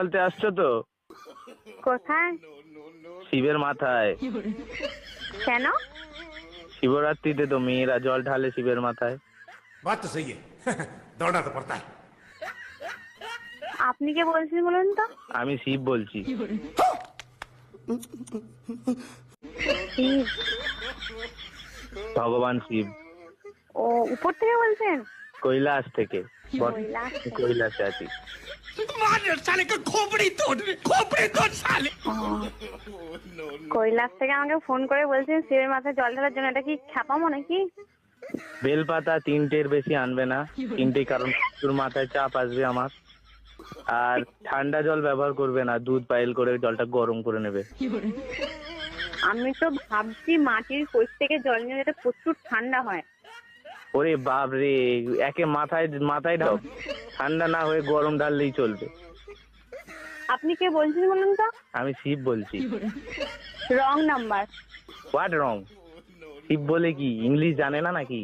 বলতে আসছো তো? কোথায়? শিবের মাথায়। কেন? শিবরাত্রিতে তো মেয়েরা জল ঢালে শিবের মাথায়। बात तो सही है दौड़ना तो पड़ता है। আপনি কে বলছেন বলুন তো? আমি শিব বলছি। শিব? ভগবান শিব। ও, উপর থেকে বলছেন? কৈলাস থেকে। কৈলাস থেকে। কৈলাসে আছি। কৈলাস থেকে আমাকে ফোন করে বলছেন শিবের মাথায় জল ঢালার জন্য। এটা কি খ্যাপামো নাকি? বেলপাতা 3টের বেশি আনবে না। 3টে, কারণ তোর মাথায় চাপ আসবে আমার। আর ঠান্ডা জল ব্যবহার করবে না, দুধ পাইল করে জলটা গরম করে নেবে। আমি তো ভাবছি মাটির কোষ থেকে জল নিয়ে যেটা প্রচুর ঠান্ডা হয়। ওরে বাপ রে, একে মাথায় ঢাল, ঠান্ডা না হয়ে গরম ঢাললেই চলবে। আপনি কে বলছেন বলুন তো? আমি শিব বলছি। Wrong number. What wrong? Shiv বলে কি ইংলিশ জানে না নাকি?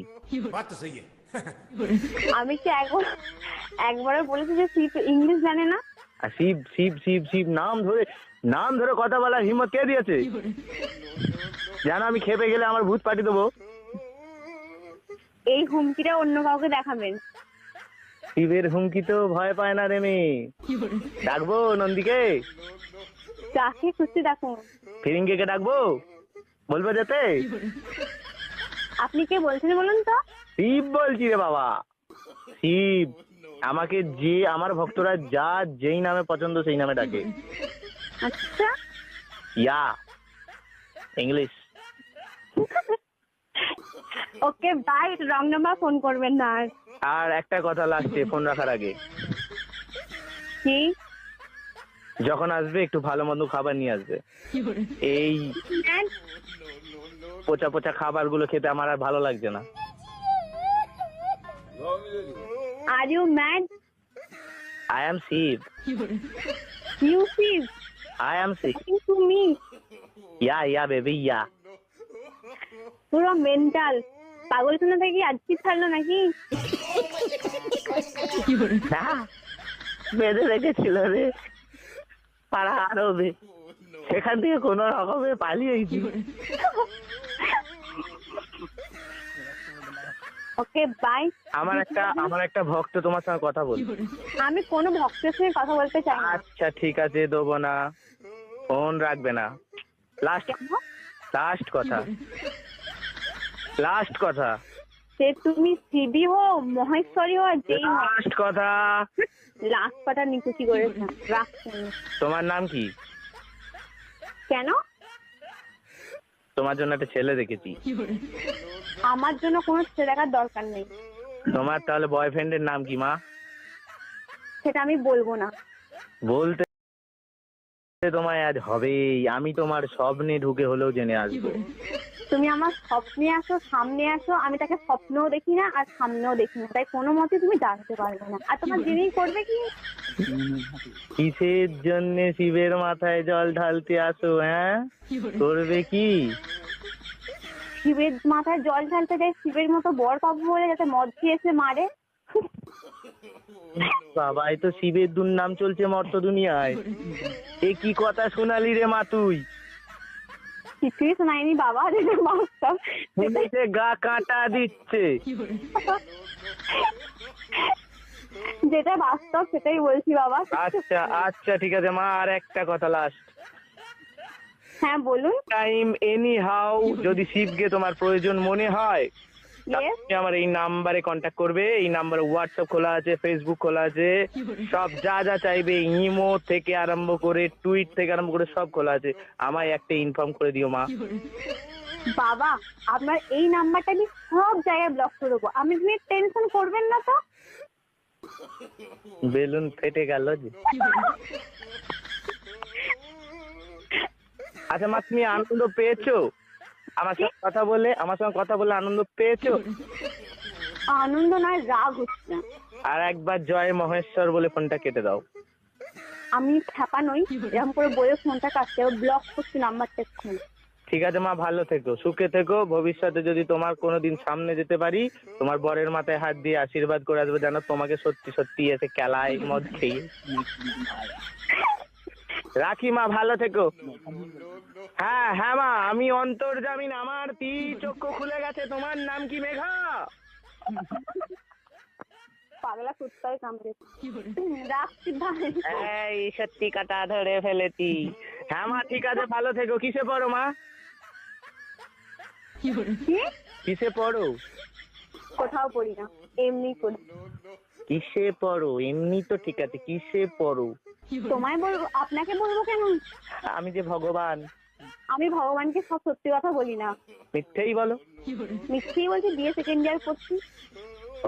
बात तो सही है আমি কি একবারও বলেছি যে শিব ইংলিশ জানে না? আর শিব শিব শিব শিব নাম ধরে কথা বলার হিম্মত কে দিয়েছে? জানো আমি খেপে গেলে আমার ভূত পাঠিয়ে দেবো। এই হুমকিটা অন্য কাউকে দেখাবেন। শিবের হুমকি তো ভয় পায় না রে মেয়ে। ডাকবো নন্দীকে? যাকে খুশি দেখুন। ফিরিঙ্গিকে ডাকবো? বলবো যেতে? আপনি কে বলছেন বলুন তো? শিব বলছি রে বাবা, শিব। আমাকে আমার ভক্তরা যেই নামে পছন্দ সেই নামে ডাকে। আচ্ছা। Yeah English. Okay bye, wrong number phone করবেন না আর। আর একটা কথা লাস্টে ফোন রাখার আগে, কি? যখন আসবে একটু ভালো মন্দ খাবার নিয়ে আসবে। এই পচা পচা খাবারগুলো খেতে আমার আর ভালো লাগছে না। Are you mad? I am Shiv. You Shiv? I am Shiv. To me? Yeah baby yeah. পুরো মেন্টাল পাগলখানা থেকে আজকে ছাড়লো নাকি? না, বেঁধে রেখেছিল রে পাড়া আরবে, সেখান থেকে কোন রকমে পালিয়েছি। Okay bye. আমার একটা ভক্ত তোমার সঙ্গে কথা বল। আমি কোনো ভক্তের সঙ্গে কথা বলতে চাই না। আচ্ছা ঠিক আছে, দেবো না, ফোন রাখবে না। লাস্ট কথা সে তুমি শিবই হো, মহেশ্বরী হো, আর যেই হো, লাস্ট কথা। লাস্ট কথা নিকুচি করেছে। রাখছেন? তোমার নাম কি? কেন? তোমার জন্য একটা ছেলে দেখেছি। আমার জন্য কোনো ছেলে দেখার দরকার নেই। তোমার তাহলে বয়ফ্রেন্ডের নাম কি মা? সেটা আমি বলবো না। বলতে তোমায় আজ হবেই। আমি তোমার স্বপ্নে ঢুকে হলেও জেনে আসবো। তুমি আমার স্বপ্নে আসো, সামনে আসো, আমি তাকে স্বপ্নেও দেখি না আর সামনেও দেখি না, তাই কোনো মতে তুমি জানতে পারবে না। আর তোমার জেনেই করবে কি? কিসের জন্য শিবের মাথায় জল ঢালতে আসো? হ্যাঁ, করবে কি? শিবের মাথায় জল ঢালতে যাই শিবের মতো বর পাবো বলে, যাতে মদ দিয়ে এসে মারে। বাবা, এই তো শিবের দুর্নাম চলছে মর্ত দুনিয়ায়। এ কি কথা শোনালি রে মা তুই? কিছুই শোনায়নি বাবা, যেটা বাস্তব। শুনেছে গা কাঁটা দিচ্ছে। যেটা বাস্তব সেটাই বলছি বাবা। আচ্ছা ঠিক আছে মা, আর একটা কথা লাস্ট। হ্যাঁ বলুন। টাইম এনি হাউ যদি শিবকে তোমার প্রয়োজন মনে হয়, Yes? তুমি আমার এই নাম্বারে কন্ট্যাক্ট করবে। এই নাম্বারে হোয়াটসঅ্যাপ খোলা আছে, ফেসবুক খোলা আছে, সব যা চাইবে, ইমো থেকে আরম্ভ করে টুইট থেকে আরম্ভ করে সব খোলা আছে। আমায় একটা ইনফর্ম করে দিও মা। বাবা, আপনার এই নাম্বারটা আমি সব জায়গায় ব্লক করে দেবো। তুমি টেনশন করবেন না তো। বেলুন ফেটে গেল যে। আচ্ছা মা, তুমি আনন্দ পেয়েছো আমার সঙ্গে কথা বলে আনন্দ পেয়েছো? আনন্দ নয়, রাগ হচ্ছে। আর একবার জয় মহেশ্বর বলে ফোনটা কেটে দাও। আমি খ্যাপা নই, এরকম করে বলে ফোনটা কাটতে ব্লক করছি নাম্বারটা এক্ষুনি। ঠিক আছে মা, ভালো থেকো, সুখে থেকো। ভবিষ্যতে যদি তোমার কোনোদিন সামনে যেতে পারি, তোমার বরের মাথায় হাত দিয়ে আশীর্বাদ করে আসবো, যেন তোমাকে সত্যি সত্যি এসে কেলায় মদ খেয়ে। রাখি মা, ভালো থেকো। হ্যাঁ হ্যাঁ মা, আমি অন্তর্জামিন, আমার চক্ষু খুলে গেছে। তোমার নাম কি মেঘা? পাগলা কুত্তায় কামড়েছে। রাখছি ভাই। এই সত্যি কাটা ধরে ফেলেছি। হ্যাঁ মা ঠিক আছে, ভালো থেকো। কিসে পড়ো মা? কি? কিসে পড়ো? কোথাও পড়ি না, এমনি পড়ি। কিসে পড়ো? এমনি তো ঠিক আছে, কিসে পড়ো? তোমায় বলবো? আপনাকে বলবো কেন? আমি যে ভগবান। আমি ভগবানকে সব সত্যি কথা বলি না, মিথ্যেই বলো। মিথ্যেই বলছি। বিয়ে সেকেন্ড ইয়ার পড়ছি।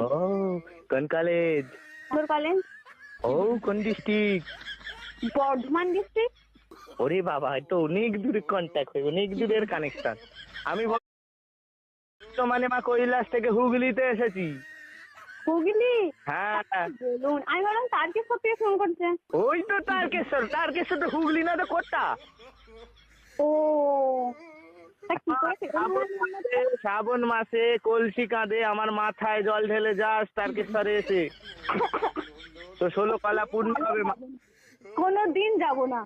ও, কোন কলেজ? তোর কলেজ? ও, কোন ডিস্ট্রিক্ট? বর্ধমান ডিস্ট্রিক্ট। ওরে বাবা, এটা অনেক দূরের কন্ট্যাক্ট হয়ে, অনেক দূরের কানেকশন। আমি মানে মা কৈলাস থেকে হুগলিতে এসেছি। হুগলি? হ্যাঁ, বলুন, আমি বললাম তারকেশ্বর থেকে ফোন করছে। ওই তো তারকেশ্বর। তারকেশ্বর তো হুগলি না তো কোটটা? ও, তা কি করে সেটা শ্রাবণ মাসে কলসি কাঁধে আমার মাথায় জল ঢেলে যাস তারকেশ্বরে এসে, তো 16 কলা পূর্ণ হবে। কোনো দিন যাবো না।